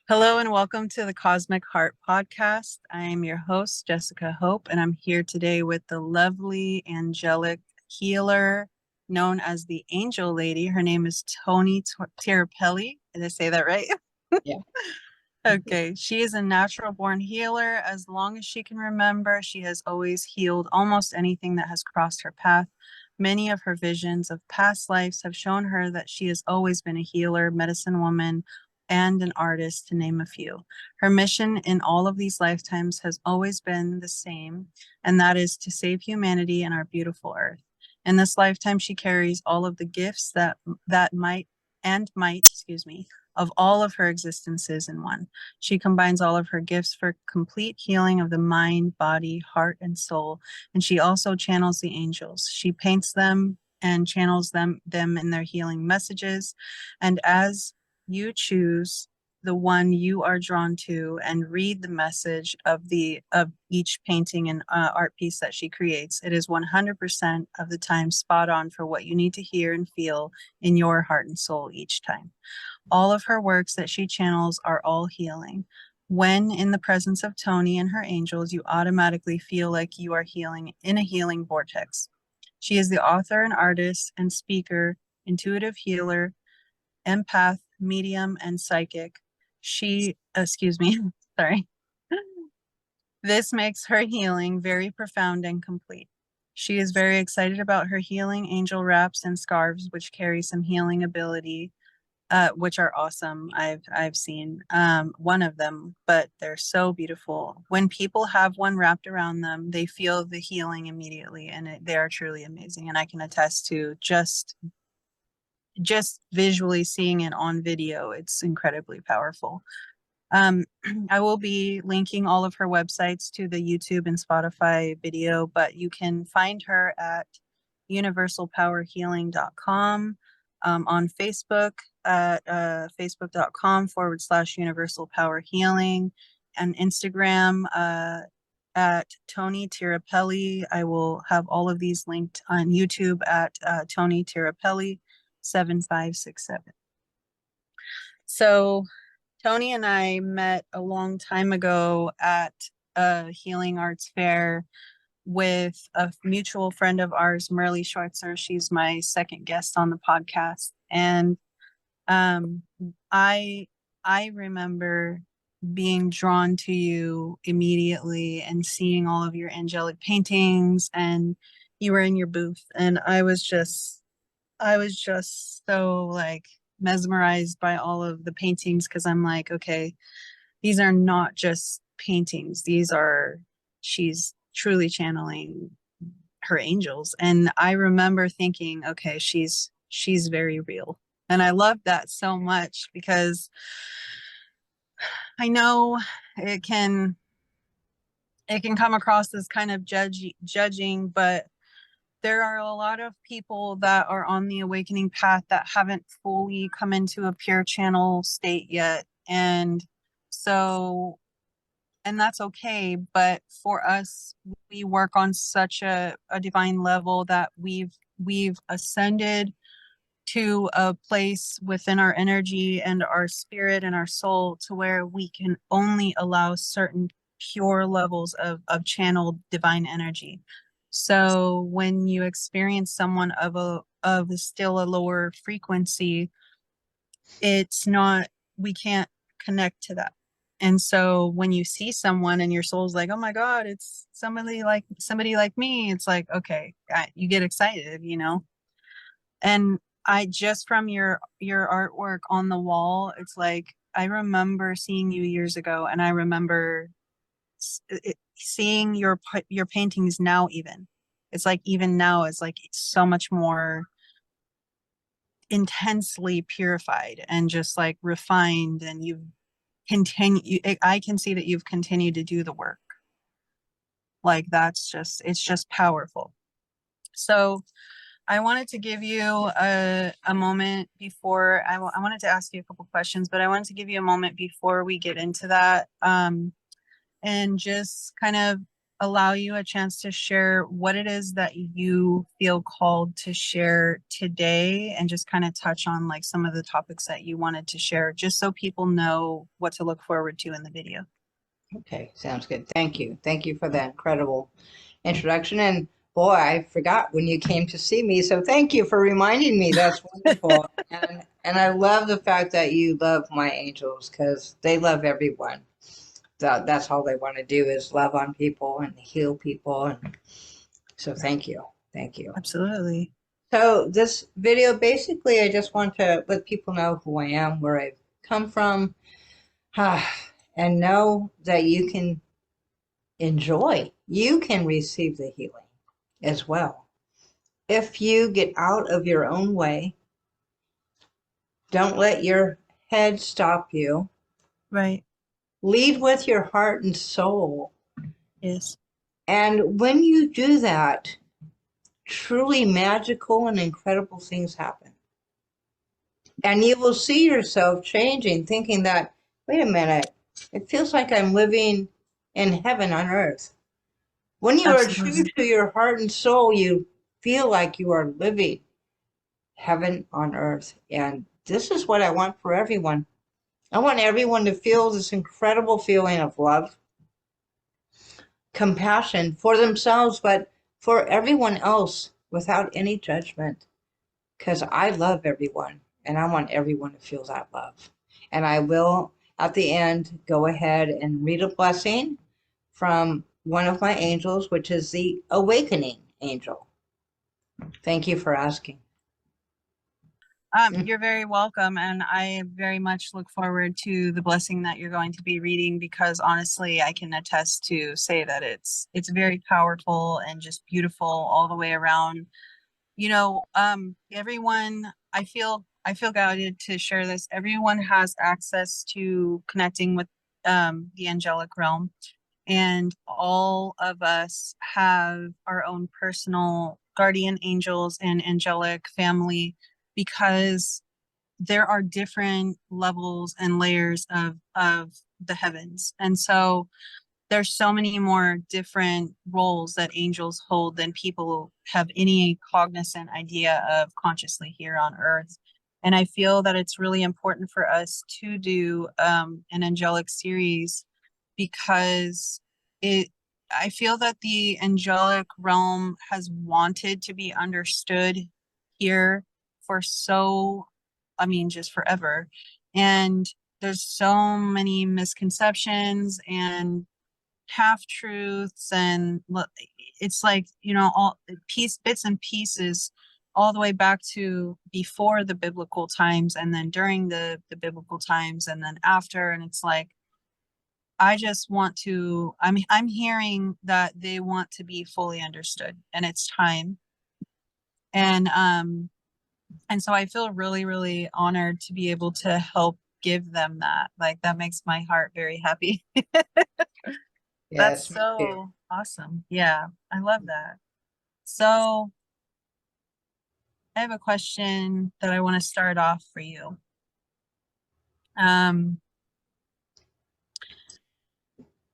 Hello and welcome to the Cosmic Heart Podcast. I am your host, Jessica Hope, and I'm here today with the lovely angelic healer known as the Angel Lady. Her name is Toni Tirapelli. Did I say that right? Yeah. Okay, she is a natural born healer. As long as she can remember, she has always healed almost anything that has crossed her path. Many of her visions of past lives have shown her that she has always been a healer, medicine woman, and an artist, to name a few. Her mission in all of these lifetimes has always been the same, and that is to save humanity and our beautiful earth. In this lifetime, she carries all of the gifts that might, of all of her existences in one. She combines all of her gifts for complete healing of the mind, body, heart, and soul. And she also channels the angels. She paints them and channels them in their healing messages. And as you choose the one you are drawn to and read the message of each painting and art piece that she creates, it is 100% of the time spot on for what you need to hear and feel in your heart and soul each time. All of her works that she channels are all healing. When in the presence of Toni and her angels, you automatically feel like you are healing in a healing vortex. She is the author and artist and speaker, intuitive healer, empath, medium, and psychic. Excuse me, sorry. This makes her healing very profound and complete. She is very excited about her healing angel wraps and scarves, which carry some healing ability, which are awesome. I've seen one of them, but they're so beautiful. When people have one wrapped around them, they feel the healing immediately, and they are truly amazing. And I can attest to just visually seeing it on video, it's incredibly powerful. Um, I will be linking all of her websites to the YouTube and Spotify video, but you can find her at universalpowerhealing.com, on Facebook at facebook.com/universalpowerhealing, and Instagram at Toni Tirapelli. I will have all of these linked on YouTube at Toni Tirapelli 7567. So Toni and I met a long time ago at a healing arts fair with a mutual friend of ours, Merle Schweitzer. She's my second guest on the podcast. And um, I I remember being drawn to you immediately and seeing all of your angelic paintings, and you were in your booth, and I was just so like mesmerized by all of the paintings, because I'm like, okay, these are not just paintings. She's truly channeling her angels. And I remember thinking, okay, she's very real. And I love that so much, because I know it can it can come across as kind of judging, but there are a lot of people that are on the awakening path that haven't fully come into a pure channel state yet. So, and that's okay. But for us, we work on such a divine level that we've ascended to a place within our energy and our spirit and our soul to where we can only allow certain pure levels of channeled divine energy. So when you experience someone of still a lower frequency, it's not, we can't connect to that. And so when you see someone and your soul's like, oh my God, it's somebody like me, it's like, okay, you get excited, you know? And I just from your artwork on the wall, it's like I remember seeing you years ago, and I remember seeing your paintings now. Even it's like even now it's like it's so much more intensely purified and just like refined, and you've continued. I can see that you've continued to do the work. Like that's just it's just powerful. So I wanted to give you a moment before I wanted to ask you a couple questions, but I wanted to give you a moment before we get into that, and just kind of allow you a chance to share what it is that you feel called to share today and just kind of touch on like some of the topics that you wanted to share, just so people know what to look forward to in the video. Okay, sounds good. Thank you. Thank you for that incredible introduction. And boy, I forgot when you came to see me. So thank you for reminding me. That's wonderful. And I love the fact that you love my angels because they love everyone. That's all they want to do is love on people and heal people. And so thank you. Thank you. Absolutely. So this video, basically, I just want to let people know who I am, where I've come from, and know that you can enjoy. You can receive the healing as well. If you get out of your own way, don't let your head stop you. Right. Lead with your heart and soul. Yes. And when you do that, truly magical and incredible things happen. And you will see yourself changing, thinking that, wait a minute, it feels like I'm living in heaven on earth. When you are true Absolutely. to your heart and soul, you feel like you are living heaven on earth. And this is what I want for everyone. I want everyone to feel this incredible feeling of love, compassion for themselves, but for everyone else without any judgment. Because I love everyone and I want everyone to feel that love. And I will, at the end, go ahead and read a blessing from one of my angels, which is the awakening angel. Thank you for asking. You're very welcome, and I very much look forward to the blessing that you're going to be reading because honestly, I can attest to say that it's very powerful and just beautiful all the way around. Everyone, I feel guided to share this. Everyone has access to connecting with the angelic realm, and all of us have our own personal guardian angels and angelic family because there are different levels and layers of the heavens. And so there's so many more different roles that angels hold than people have any cognizant idea of consciously here on earth. And I feel that it's really important for us to do an angelic series because it I feel that the angelic realm has wanted to be understood here for just forever. And there's so many misconceptions and half truths and it's like all bits and pieces all the way back to before the biblical times and then during the biblical times and then after, and it's like I just want to I'm hearing that they want to be fully understood and it's time. And so I feel really, really honored to be able to help give them that. Like that makes my heart very happy. That's Yes, me too. so awesome. Yeah, I love that. So I have a question that I want to start off for you. Um,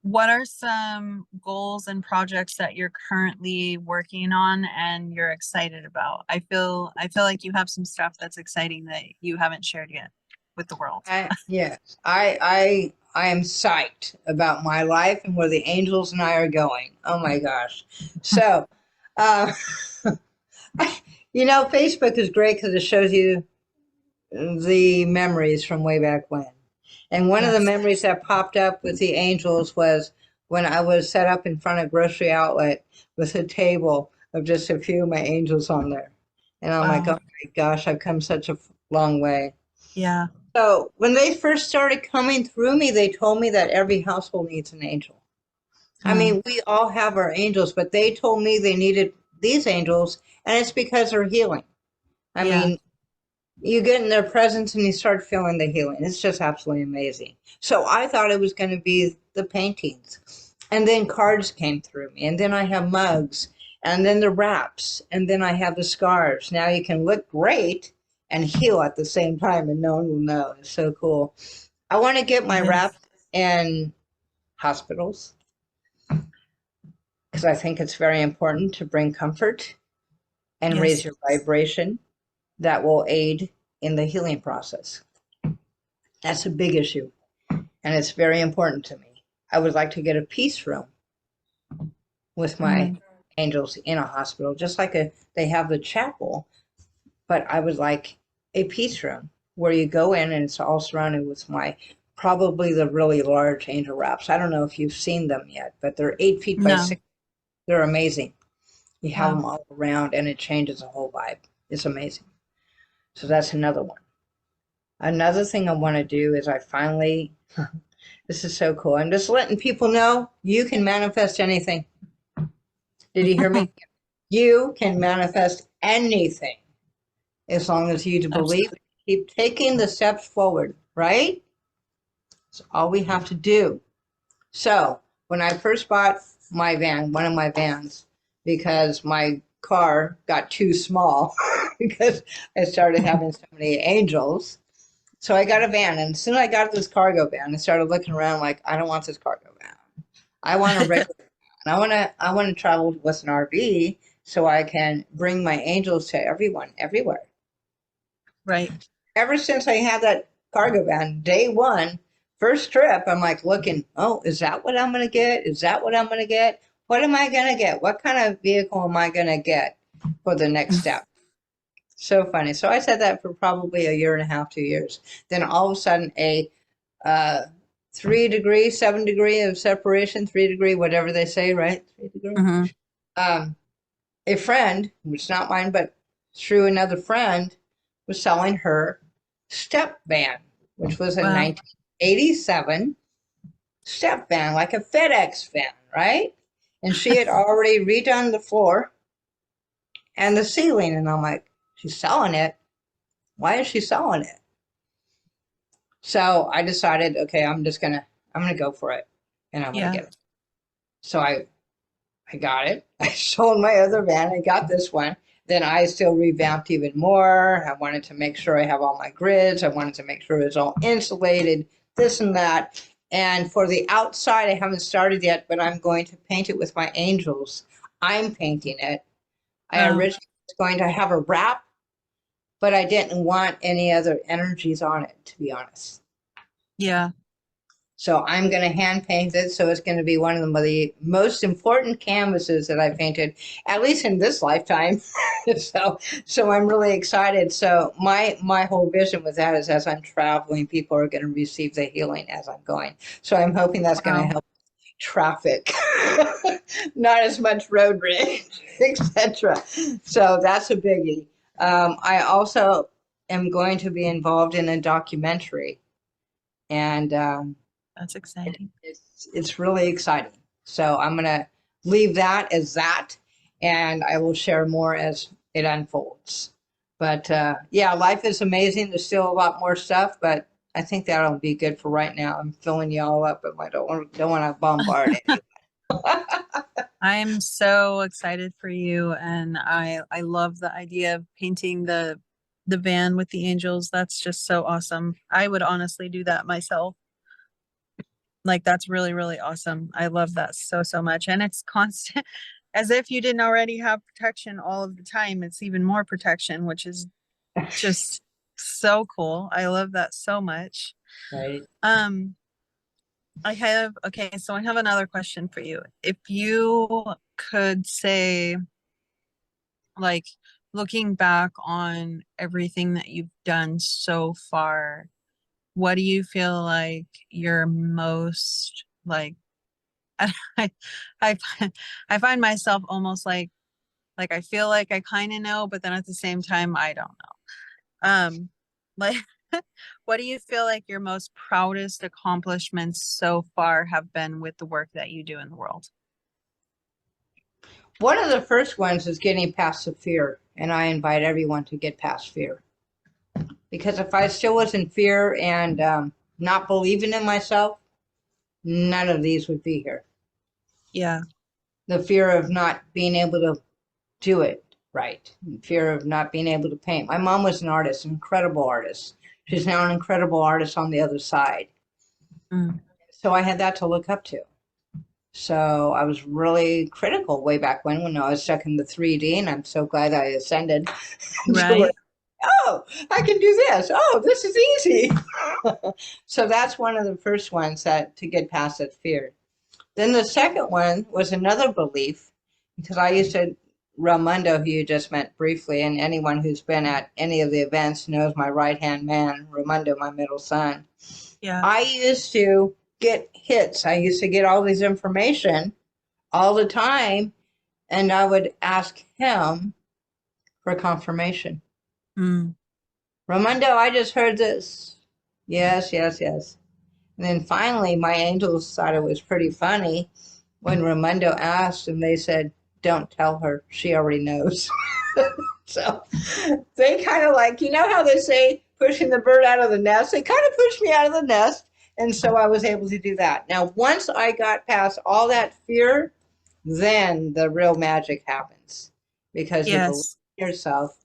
what are some goals and projects that you're currently working on and you're excited about? I feel like you have some stuff that's exciting that you haven't shared yet with the world. Yes, I am psyched about my life and where the angels and I are going. Oh my gosh. So, uh, Facebook is great because it shows you the memories from way back when. And one of the Yes. memories that popped up with the angels was when I was set up in front of grocery outlet with a table of just a few of my angels on there. And I'm like, Wow. oh my gosh, I've come such a long way. Yeah. So when they first started coming through me, they told me that every household needs an angel. I Mm, mean, we all have our angels, but they told me they needed these angels, and it's because they're healing. I yeah. mean, you get in their presence and you start feeling the healing. It's just absolutely amazing. So I thought it was going to be the paintings. And then cards came through me. And then I have mugs. And then the wraps. And then I have the scarves. Now you can look great and heal at the same time, and no one will know. It's so cool. I want to get my It is. wraps in hospitals, because I think it's very important to bring comfort and raise Yes. your vibration. That will aid in the healing process. That's a big issue, and it's very important to me. I would like to get a peace room with my Mm, angels in a hospital, just like they have the chapel, but I would like a peace room where you go in and it's all surrounded with my probably the really large angel wraps. I don't know if you've seen them yet, but they're 8 feet by no. 6. They're amazing. You have Wow. them all around and it changes the whole vibe. It's amazing. So that's another one. Another thing I want to do is I finally, this is so cool. I'm just letting people know you can manifest anything. Did you hear me? You can manifest anything as long as you believe, Absolutely. keep taking the steps forward, right? That's all we have to do. So when I first bought my van, one of my vans, because my car got too small because I started having so many angels. So I got a van, and as soon as I got this cargo van, I started looking around like, I don't want this cargo van. I want a regular van. I want to travel with an RV so I can bring my angels to everyone, everywhere. Right. Ever since I had that cargo van, day one, first trip, I'm like looking, oh, is that what I'm going to get? Is that what I'm going to get? What am I going to get? What kind of vehicle am I going to get for the next step? So funny. So I said that for probably a year and a half, 2 years. Then all of a sudden, a 3 degree, 7 degree of separation, 3 degree, whatever they say, right? 3 degree. Hmm. Um, a friend, which is not mine, but through another friend, was selling her step van, which was a Wow. 1987 step van, like a FedEx van, right? And she had already redone the floor and the ceiling. And I'm like, she's selling it. Why is she selling it? So I decided, okay, I'm gonna go for it, and I'm gonna Yeah. get it. So I got it. I sold my other van. I got this one. Then I still revamped even more. I wanted to make sure I have all my grids. I wanted to make sure it was all insulated, this and that. And for the outside, I haven't started yet, but I'm going to paint it with my angels. I'm painting it. I Wow. originally was going to have a wrap, but I didn't want any other energies on it, to be honest. Yeah. So I'm going to hand paint it. So it's going to be one of the most important canvases that I painted, at least in this lifetime. so I'm really excited. So my whole vision with that is as I'm traveling, people are going to receive the healing as I'm going. So I'm hoping that's going to Wow. help traffic, not as much road rage, etc. So that's a biggie. I also am going to be involved in a documentary, and That's exciting. it's really exciting. So I'm gonna leave that as that, and I will share more as it unfolds. But yeah, life is amazing. There's still a lot more stuff, but I think that'll be good for right now. I'm filling you all up, but I don't want to bombard anyone. I am so excited for you, and I love the idea of painting the van with the angels. That's just so awesome. I would honestly do that myself. Like that's really, really awesome. I love that so, so much. And it's constant, as if you didn't already have protection all of the time. It's even more protection, which is just so cool. I love that so much. Right. Um, okay, so I have another question for you. If you could say, like, looking back on everything that you've done so far, what do you feel like you're most like I I I find myself almost like I feel like I kind of know, but then at the same time I don't know. Like what do you feel like your most proudest accomplishments so far have been with the work that you do in the world? One of the first ones is getting past the fear, and I invite everyone to get past fear. Because if I still was in fear and not believing in myself, none of these would be here. Yeah. The fear of not being able to do it right, fear of not being able to paint. My mom was an artist, an incredible artist. She's now an incredible artist on the other side. Mm, So I had that to look up to. So I was really critical way back when I was stuck in the 3D, and I'm so glad I ascended to where, Right. oh, I can do this. Oh, this is easy. So that's one of the first ones that to get past that fear. Then the second one was another belief, because I used to, Ramundo, who you just met briefly, and anyone who's been at any of the events knows my right hand man, Ramundo, my middle son. Yeah. I used to get hits. I used to get all this information all the time, and I would ask him for confirmation. Mm. Ramundo, I just heard this. Yes, yes, yes. And then finally, my angels thought it was pretty funny when Ramundo asked, and they said, "Don't tell her. She already knows." So they kind of like, you know how they say pushing the bird out of the nest? They kind of pushed me out of the nest. And so I was able to do that. Now, once I got past all that fear, then the real magic happens because you believe Yes. in yourself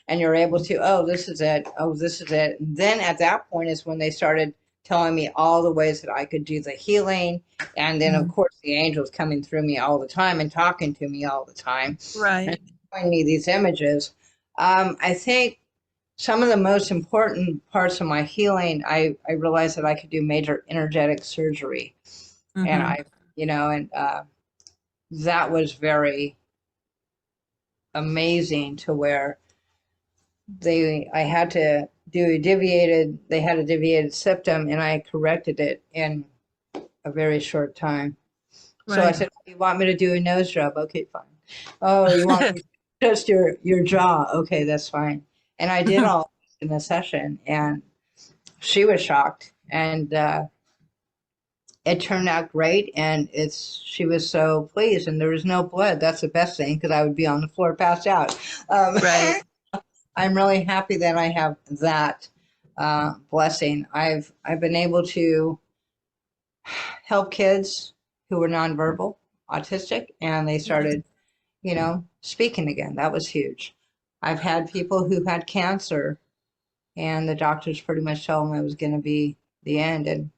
and you're able to, oh, this is it. Oh, this is it. And then at that point is when they started telling me all the ways that I could do the healing. And then, of Mm. course, the angels coming through me all the time and talking to me all the time and Right. showing me these images. I think some of the most important parts of my healing, I realized that I could do major energetic surgery. And Mm-hmm. that was very amazing to where I had to do they had a deviated septum and I corrected it in a very short time. So I Right. said, "You want me to do a nose job? Okay, fine. Oh, you want me to just your jaw? Okay, that's fine." And I did all in a session, and she was shocked, and it turned out great. And she was so pleased, and there was no blood. That's the best thing because I would be on the floor passed out. Um, Right. I'm really happy that I have that blessing. I've been able to help kids who were nonverbal, autistic, and they Yes. started, speaking again. That was huge. I've had people who had cancer, and the doctors pretty much told them it was going to be the end, and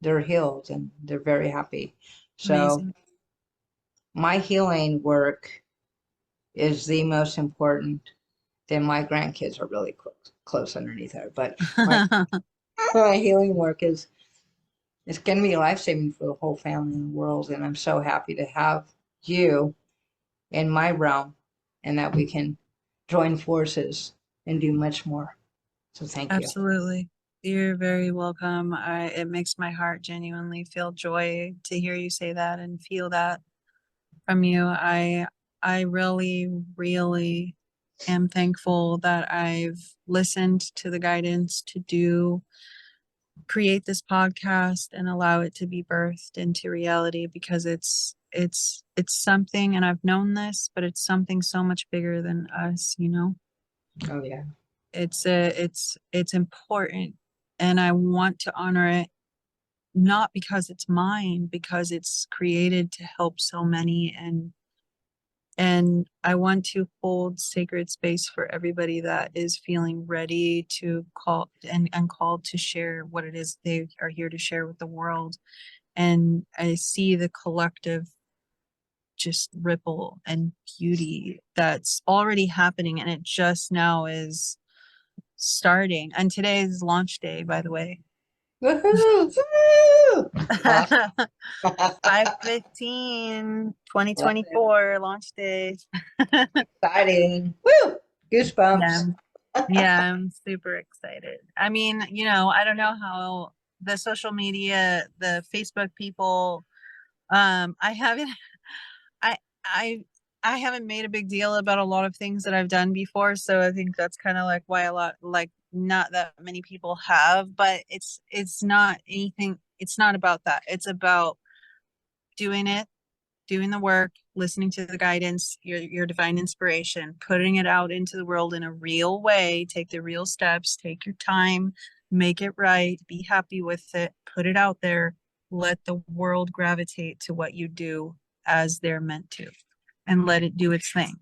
they're healed and they're very happy. So Amazing. my healing work is the most important. Then my grandkids are really close underneath her, but my healing work is it's going to be life saving for the whole family and the world. And I'm so happy to have you in my realm and that we can join forces and do much more. So thank you. Absolutely. You're very welcome. It makes my heart genuinely feel joy to hear you say that and feel that from you. I really, really am thankful that I've listened to the guidance to create this podcast and allow it to be birthed into reality because it's something, and I've known this, but it's something so much bigger than us, you know. Oh, yeah. It's important, and I want to honor it, not because it's mine, because it's created to help so many, and I want to hold sacred space for everybody that is feeling ready to call and called to share what it is they are here to share with the world. And I see the collective just ripple and beauty that's already happening, and it just now is starting. And today is launch day, by the way. Woohoo! Woo! Awesome. 5/15, Love it. 2024 launch day. Exciting. Woo! Yeah. Goosebumps. Yeah, I'm super excited. I mean, I don't know how the social media, the Facebook people, I haven't I I I haven't made a big deal about a lot of things that I've done before, so I think that's kind of like why a lot like not that many people have, but it's not anything, it's not about that. It's about doing it, doing the work, listening to the guidance, your divine inspiration, putting it out into the world in a real way, take the real steps, take your time, make it right, be happy with it, put it out there, let the world gravitate to what you do as they're meant to, and let it do its thing.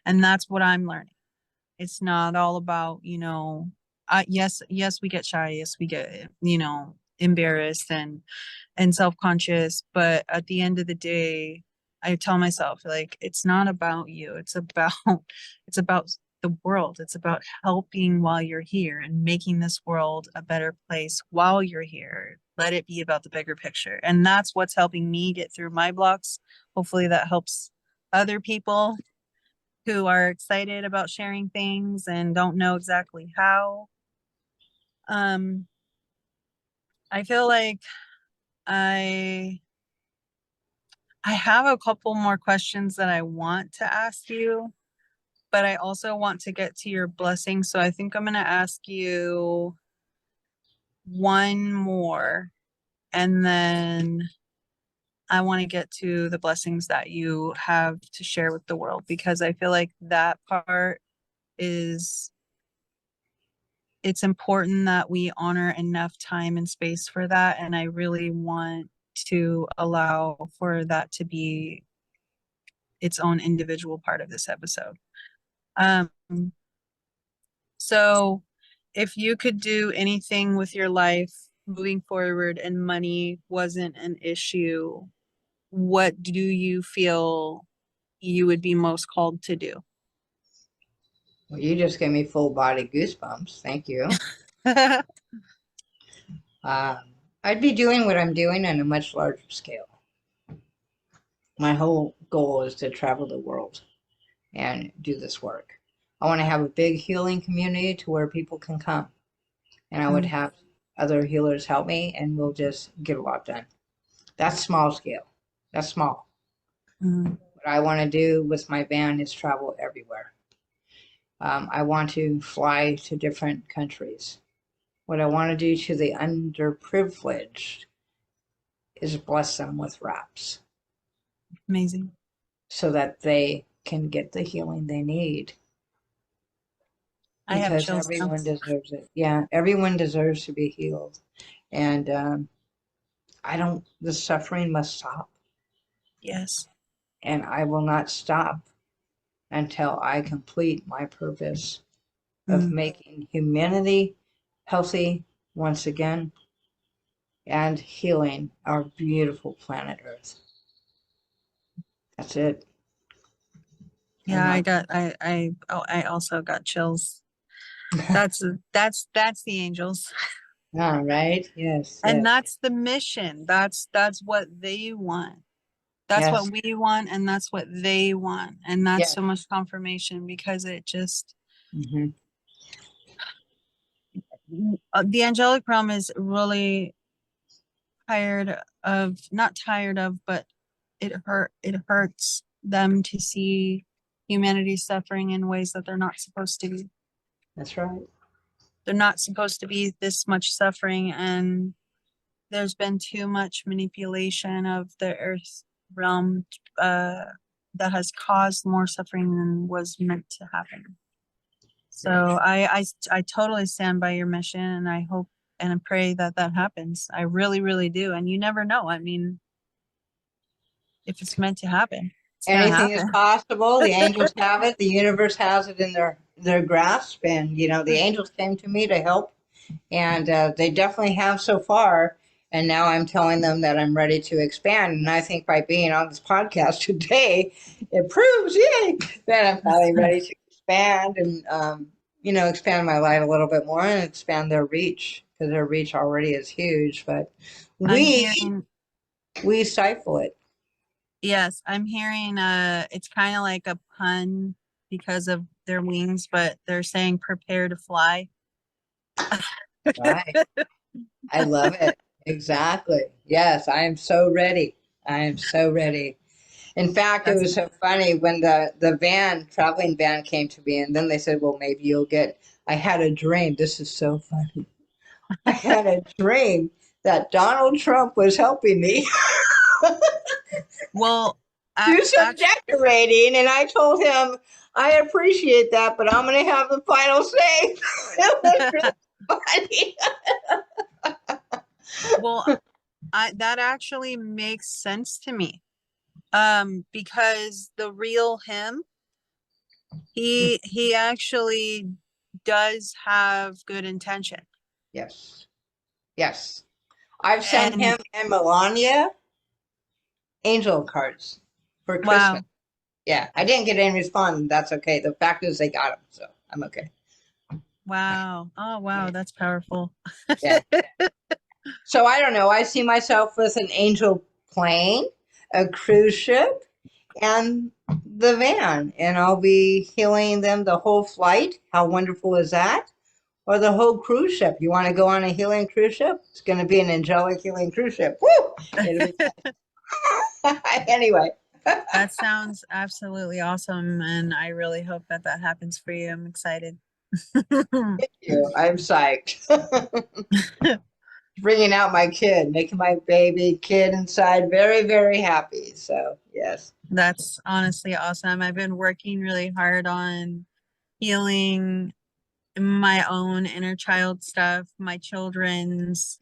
And that's what I'm learning. It's not all about, yes, yes, we get shy, yes, we get, embarrassed and self-conscious, but at the end of the day, I tell myself like it's not about you. It's about it's about the world. It's about helping while you're here and making this world a better place while you're here. Let it be about the bigger picture. And that's what's helping me get through my blocks. Hopefully that helps other people who are excited about sharing things and don't know exactly how. Um, I feel like I I have a couple more questions that I want to ask you, but I also want to get to your blessing. So I think I'm going to ask you one more, and then I want to get to the blessings that you have to share with the world because I feel like that part is it's important that we honor enough time and space for that. And I really want to allow for that to be its own individual part of this episode. Um, so if you could do anything with your life moving forward and money wasn't an issue, what do you feel you would be most called to do? Well, you just gave me full body goosebumps. Thank you. Um, I'd be doing what I'm doing on a much larger scale. My whole goal is to travel the world and do this work. I want to have a big healing community to where people can come, and I would Mm, have other healers help me, and we'll just get a lot done. That's small scale. That's small. mm, What I want to do with my van is travel everywhere. I want to fly to different countries. What I want to do to the underprivileged is bless them with wraps amazing. so that they can get the healing they need I have because chills now. everyone deserves it. Yeah, everyone deserves to be healed. And I don't, the suffering must stop. Yes. And I will not stop until I complete my purpose of Mm, making humanity healthy once again and healing our beautiful planet Earth. That's it. I'm yeah, not. I also got chills. That's the angels. All right. Yes, And yes, that's the mission. That's what they want. That's what yes, we want and that's what they want. And that's yes. so much confirmation because it just Hmm. the angelic realm is really tired of not tired of, but it hurts them to see humanity suffering in ways that they're not supposed to be. That's right. They're not supposed to be this much suffering, and there's been too much manipulation of the earth realm uh, that has caused more suffering than was meant to happen. So Very true. I totally stand by your mission, and I hope and I pray that that happens. I really, really do. And you never know. I mean, if it's meant to happen, it's gonna Anything is happen. possible. The angels have it. The universe has it in their grasp. And the angels came to me to help, and they definitely have so far. And now I'm telling them that I'm ready to expand. And I think by being on this podcast today, it proves, yay, that I'm finally ready to expand and expand my light a little bit more and expand their reach because their reach already is huge. But I'm we hearing, we stifle it. yes, I'm hearing it's kind of like a pun because of their wings, but they're saying prepare to fly. Right. I love it. Exactly. Yes, I am so ready. I am so ready. In fact, it That's was so funny when the traveling van came to me, and then they said, "Well, maybe you'll get." I had a dream. This is so funny. I had a dream that Donald Trump was helping me well, do some actually, decorating, and I told him I appreciate that, but I'm going to have the final say. It was really well, I that actually makes sense to me. Because the real him, funny. he actually does have good intention. Yes. Yes. I've sent And him and Melania angel cards for Christmas. wow, Yeah, I didn't get any response. That's okay. The fact is they got them, so I'm okay. wow. Oh, wow, Yeah. that's powerful. Yeah. So I don't know. I see myself with an angel plane, a cruise ship, and the van, and I'll be healing them the whole flight. How wonderful is that? Or the whole cruise ship. You want to go on a healing cruise ship? It's going to be an angelic healing cruise ship. Woo! It'll be fun. Anyway, That sounds absolutely awesome, and I really hope that that happens for you. I'm excited. thank you. I'm psyched. Bringing out my kid, making my baby kid inside very, very happy. So, yes. That's honestly awesome. I've been working really hard on healing my own inner child stuff, my children's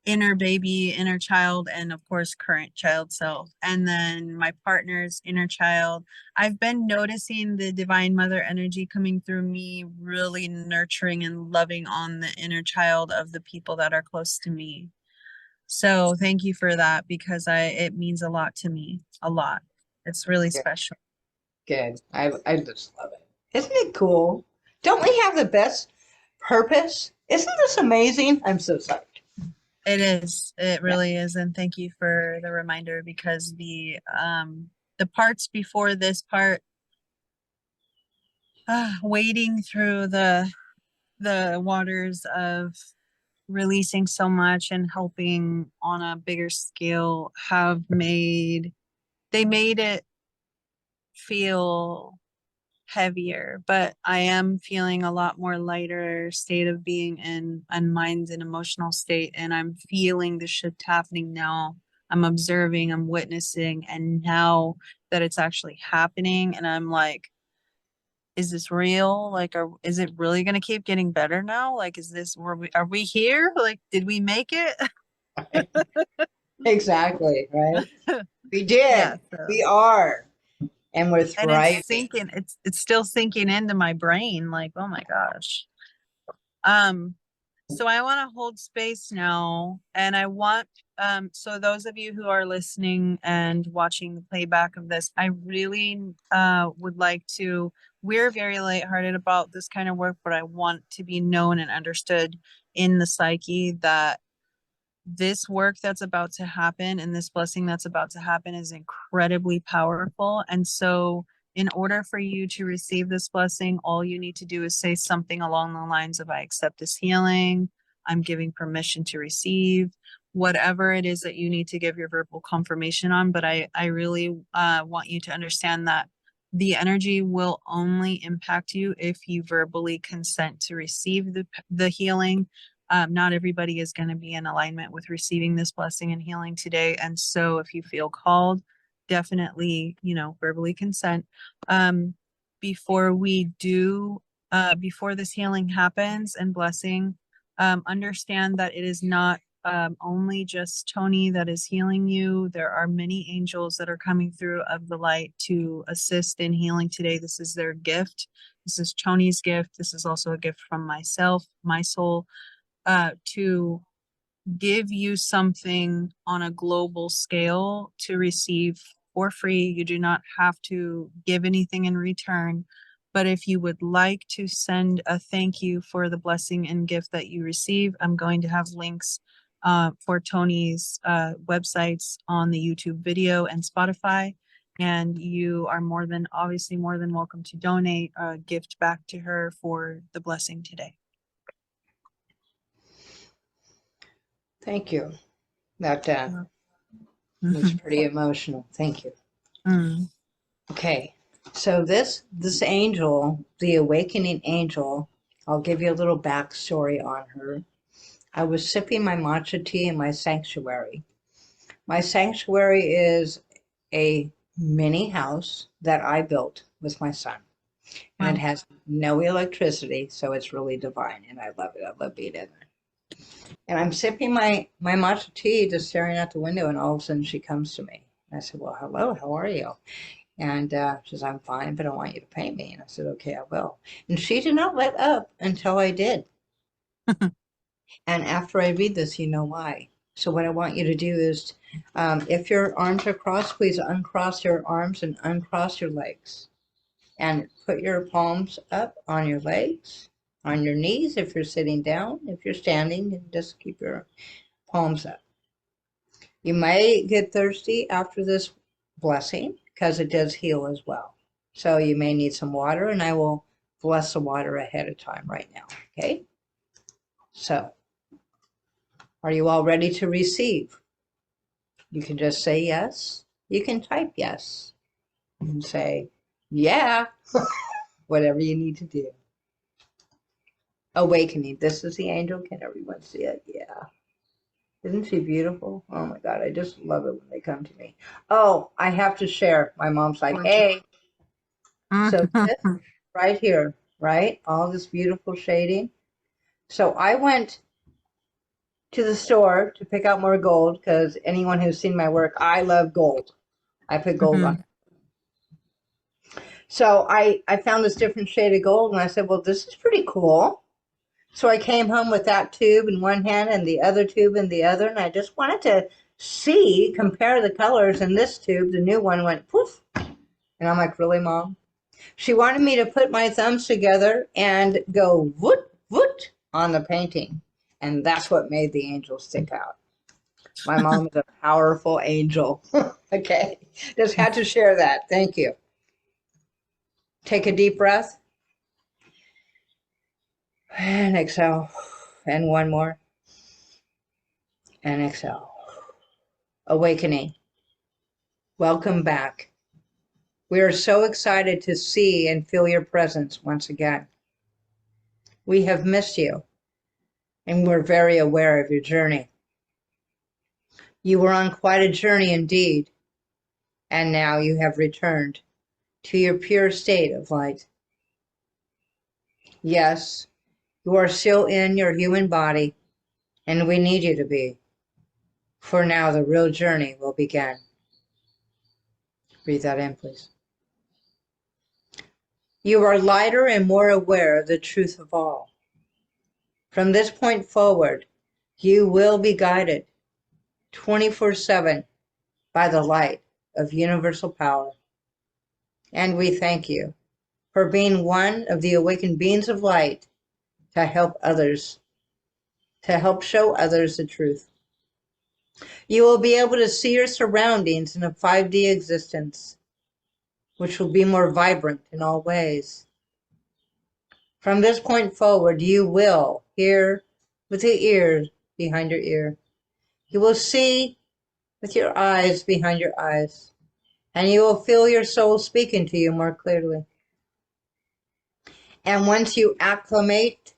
inner baby, inner child, and of course, current child self, and then my partner's inner child. I've been noticing the divine mother energy coming through me, really nurturing and loving on the inner child of the people that are close to me. So thank you for that because it means a lot to me, a lot. It's really Good. special. Good. I just love it. Isn't it cool? Don't we have the best purpose? Isn't this amazing? I'm so psyched. It is. It Yeah. really is. And thank you for the reminder because the parts before this part, wading through the waters of releasing so much and helping on a bigger scale have made it feel heavier, but I am feeling a lot more lighter state of being in and mind and emotional state. And I'm feeling the shift happening now. I'm observing, I'm witnessing, and now that it's actually happening, and I'm like, is this real? Like, is it really gonna keep getting better now? Like, are we here? Like, did we make it? Exactly, right? We Yeah, did. so We are. And we're and it's thriving. sinking, it's still sinking into my brain, like, oh my gosh. Um, So I want to hold space now, and I want so those of you who are listening and watching the playback of this, I really would like to. We're very lighthearted about this kind of work, but I want to be known and understood in the psyche that this work that's about to happen and this blessing that's about to happen is incredibly powerful. And so, in order for you to receive this blessing, all you need to do is say something along the lines of, I accept this healing, I'm giving permission to receive, whatever it is that you need to give your verbal confirmation on. But I really want you to understand that the energy will only impact you if you verbally consent to receive the healing. Not everybody is going to be in alignment with receiving this blessing and healing today. And so if you feel called, definitely, verbally consent. Um, before we do, before this healing happens and blessing, understand that it is not only just Toni that is healing you. There are many angels that are coming through of the light to assist in healing today. This is their gift. This is Toni's gift. This is also a gift from myself, my soul, to give you something on a global scale to receive for free. You do not have to give anything in return. But if you would like to send a thank you for the blessing and gift that you receive, I'm going to have links for Toni's websites on the YouTube video and Spotify. And you are obviously more than welcome to donate a gift back to her for the blessing today. Thank you. That was Mhm. pretty emotional. Thank you. Mm. Okay. So this angel, the awakening angel, I'll give you a little backstory on her. I was sipping my matcha tea in my sanctuary. My sanctuary is a mini house that I built with my son. And it Wow. has no electricity, so it's really divine, and I love it. I love being in there. And I'm sipping my matcha tea, just staring out the window, and all of a sudden she comes to me. I said, "Well, hello, how are you?" And she says, "I'm fine, but I want you to pay me." And I said, "Okay, I will." And she did not let up until I did. And after I read this, you know why? So what I want you to do is, if your arms are crossed, please uncross your arms and uncross your legs. And put your palms up on your legs, on your knees if you're sitting down. If you're standing, just keep your palms up. You may get thirsty after this blessing because it does heal as well. So you may need some water, and I will bless the water ahead of time right now, okay? So, are you all ready to receive? You can just say yes. You can type yes. You can say, yeah, whatever you need to do. Awakening. This is the angel. Can everyone see it? Yeah. Isn't she beautiful? Oh my God, I just love it when they come to me. Oh, I have to share. My mom's like, Gorgeous. hey, so this right here, right? All this beautiful shading. So I went to the store to pick out more gold because anyone who's seen my work, I love gold. I put gold Mhm. on. So I found this different shade of gold and I said, well, this is pretty cool. So I came home with that tube in one hand and the other tube in the other, and I just wanted to compare the colors in this tube. The new one went poof. And I'm like, really, Mom? She wanted me to put my thumbs together and go voot, voot on the painting. And that's what made the angel stick out. My mom is a powerful angel. Okay. Just had to share that. Thank you. Take a deep breath and exhale. And one more. And exhale. Awakening. Welcome back. We are so excited to see and feel your presence once again. We have missed you, and we're very aware of your journey. You were on quite a journey indeed, and now you have returned to your pure state of light. Yes, you are still in your human body, and we need you to be. For now, the real journey will begin. Breathe that in, please. You are lighter and more aware of the truth of all. From this point forward, you will be guided 24/7 by the light of universal power. And we thank you for being one of the awakened beings of light to help others, to help show others the truth. You will be able to see your surroundings in a 5D existence, which will be more vibrant in all ways. From this point forward, you will hear with the ears behind your ear. You will see with your eyes behind your eyes, and you will feel your soul speaking to you more clearly. And once you acclimate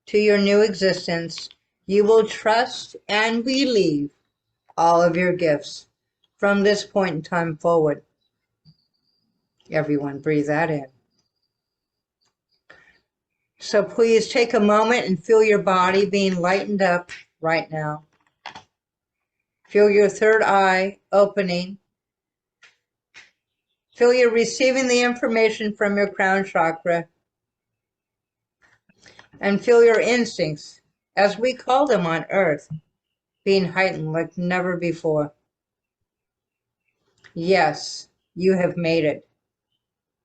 to your new existence, you will trust and believe all of your gifts from this point in time forward. Everyone breathe that in. So please take a moment and feel your body being lightened up right now. Feel your third eye opening. Feel you're receiving the information from your crown chakra. And feel your instincts, as we call them on earth, being heightened like never before. Yes, you have made it.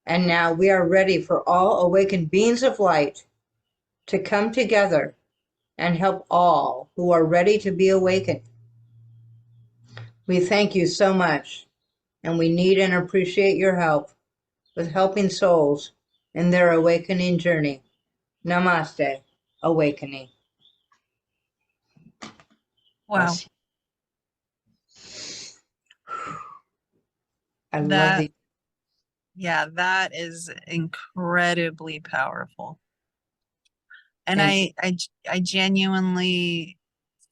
And now we are ready for all awakened beings of light to come together and help all who are ready to be awakened. We thank you so much, and we need and appreciate your help with helping souls in their awakening journey. Namaste, awakening. Wow. I love That, the yeah, that is incredibly powerful. And and I genuinely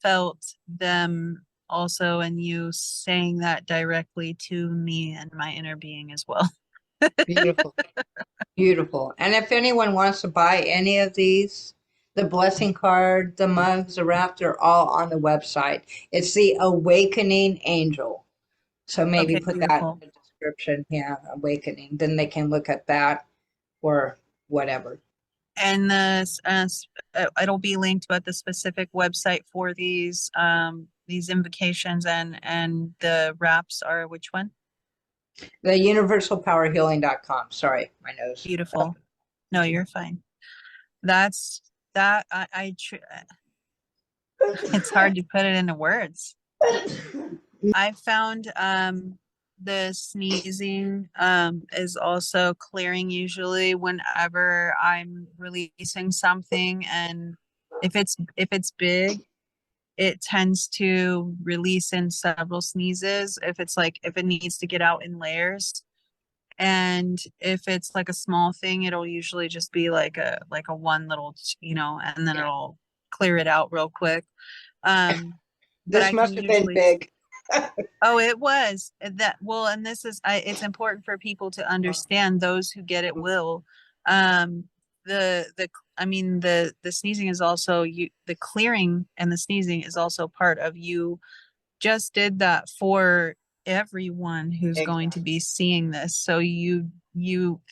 felt them also, and you saying that directly to me and my inner being as well. beautiful. Beautiful. And if anyone wants to buy any of these, the blessing card, the mugs, the wrap, they're all on the website. It's the Awakening Angel. So maybe Okay, put that beautiful. in the description. Yeah, Awakening. Then they can look at that or whatever. And it'll be linked, but the specific website for these invocations and the wraps are which one? The universalpowerhealing.com. Sorry, my nose. Beautiful. No, you're fine. That's that it's hard to put it into words. I found the sneezing is also clearing usually whenever I'm releasing something, and if it's big, it tends to release in several sneezes if it's like if it needs to get out in layers. And if it's like a small thing, it'll usually just be like a one little, and then Yeah. it'll clear it out real quick. But This I can must have been usually big. Oh, it was that well, and it's important for people to understand those who get it will. Um, the I mean the sneezing is also the clearing and the sneezing is also part of you just did that for everyone who's going to Exactly. be seeing this. So you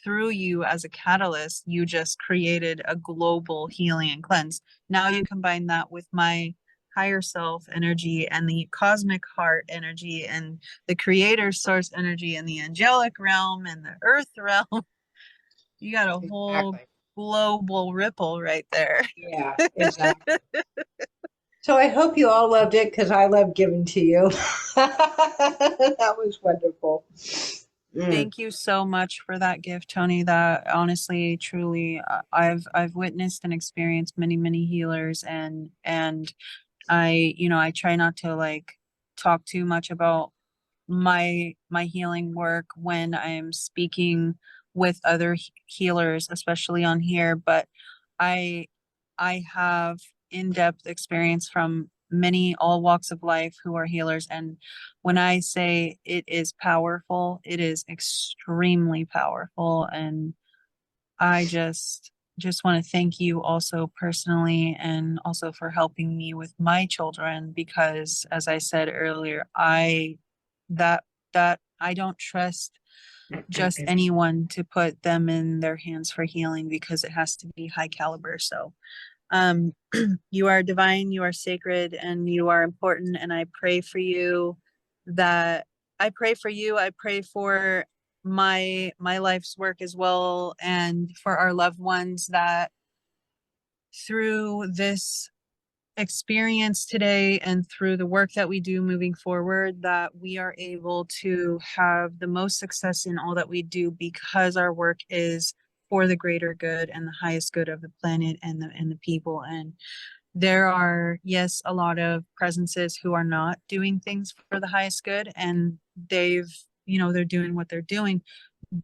through you as a catalyst, you just created a global healing and cleanse. Now you combine that with my higher self energy and the cosmic heart energy and the creator source energy and the angelic realm and the earth realm. You got a whole Exactly. global ripple right there. Yeah, exactly. So I hope you all loved it because I love giving to you. That was wonderful. Mm. Thank you so much for that gift, Tony. That honestly, truly, I've witnessed and experienced many healers, and I try not to like talk too much about my healing work when I'm speaking with other healers, especially on here. But I I have in-depth experience from many all walks of life who are healers, and when I say it is powerful, it is extremely powerful. And I just want to thank you also personally and also for helping me with my children because as I said earlier, that that I don't trust just anyone to put them in their hands for healing because it has to be high caliber. So um, you are divine, you are sacred, and you are important. And I pray for you that I pray for you. I pray for my life's work as well, and for our loved ones that through this experience today and through the work that we do moving forward that we are able to have the most success in all that we do because our work is for the greater good and the highest good of the planet and the people. And there are, yes, a lot of presences who are not doing things for the highest good, and they're doing what they're doing.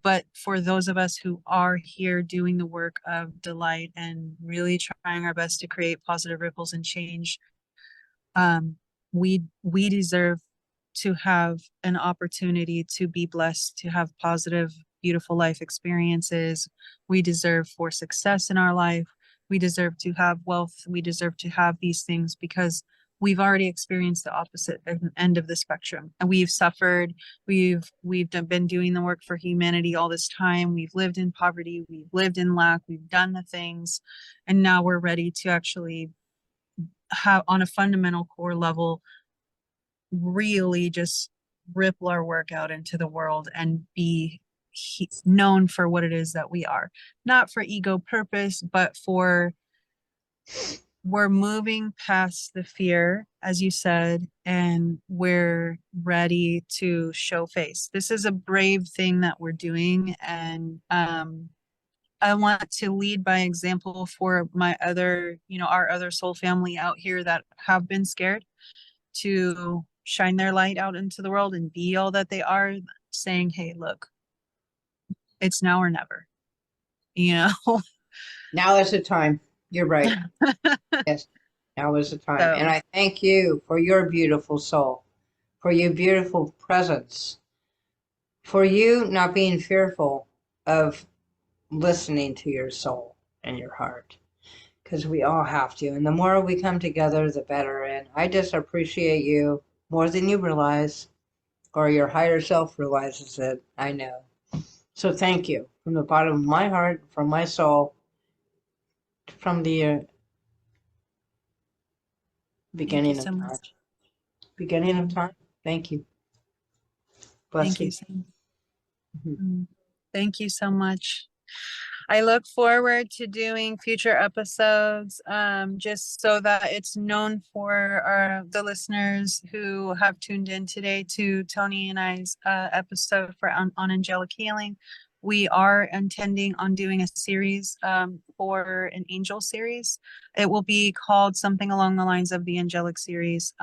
But for those of us who are here doing the work of delight and really trying our best to create positive ripples and change, we deserve to have an opportunity to be blessed, to have positive, beautiful life experiences. We deserve for success in our life. We deserve to have wealth. We deserve to have these things because we've already experienced the opposite end of the spectrum, and we've suffered. We've been doing the work for humanity all this time. We've lived in poverty. We've lived in lack. We've done the things, and now we're ready to actually have, on a fundamental core level, really just ripple our work out into the world and be known for what it is that we are. Not for ego purpose, but for we're moving past the fear, as you said, and we're ready to show face. This is a brave thing that we're doing. And I want to lead by example for my other, our other soul family out here that have been scared to shine their light out into the world and be all that they are, saying, hey, look, it's now or never, you know? Now is the time. You're right. Yes, now is the time. And So I thank you for your beautiful soul, for your beautiful presence, for you not being fearful of listening to your soul and your heart, because we all have to. And the more we come together, the better. And I just appreciate you more than you realize, or your higher self realizes it. I know. So thank you from the bottom of my heart, from my soul. from the Thank you beginning of so time. much. Beginning of time. Thank you. Thank you. Blessings. Mhm. Thank you so much. I look forward to doing future episodes, just so that it's known for the listeners who have tuned in today to Toni and I's episode for on angelic healing. We are intending on doing a series for an angel series. It will be called something along the lines of the angelic series.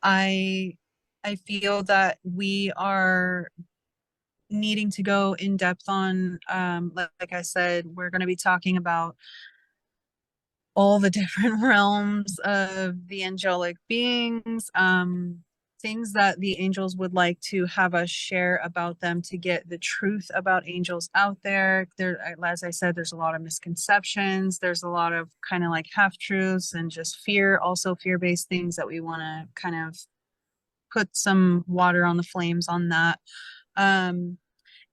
I I feel that we are needing to go in depth on, like I said, we're going to be talking about all the different realms of the angelic beings, things that the angels would like to have us share about them to get the truth about angels out there. There, as I said, there's a lot of misconceptions. There's a lot of kind of like half truths and just fear, also fear-based things that we want to kind of put some water on the flames on that. Um,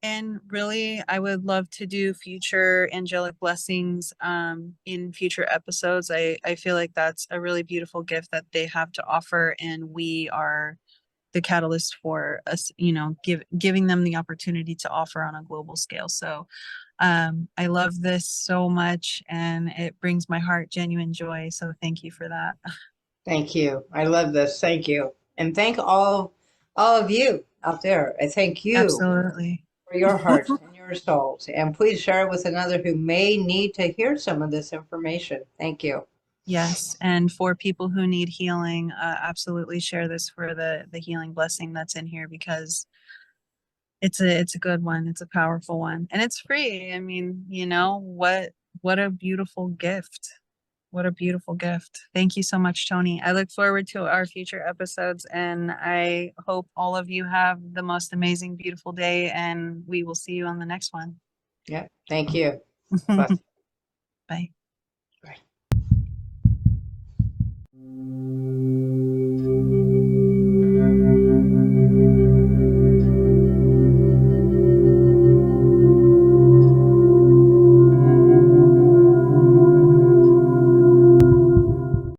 and really, I would love to do future angelic blessings in future episodes. I feel like that's a really beautiful gift that they have to offer, and we are the catalyst for us, giving them the opportunity to offer on a global scale. So I love this so much, and it brings my heart genuine joy. So thank you for that. Thank you. I love this. Thank you. And thank all of you out there. I thank you Absolutely. for your hearts and your souls. And please share it with another who may need to hear some of this information. Thank you. Yes, and for people who need healing, absolutely share this for the healing blessing that's in here, because it's a good one. It's a powerful one, and it's free. I mean, what a beautiful gift. What a beautiful gift. Thank you so much, Toni. I look forward to our future episodes, and I hope all of you have the most amazing, beautiful day, and we will see you on the next one. Yeah. Thank you. Bless. Bye.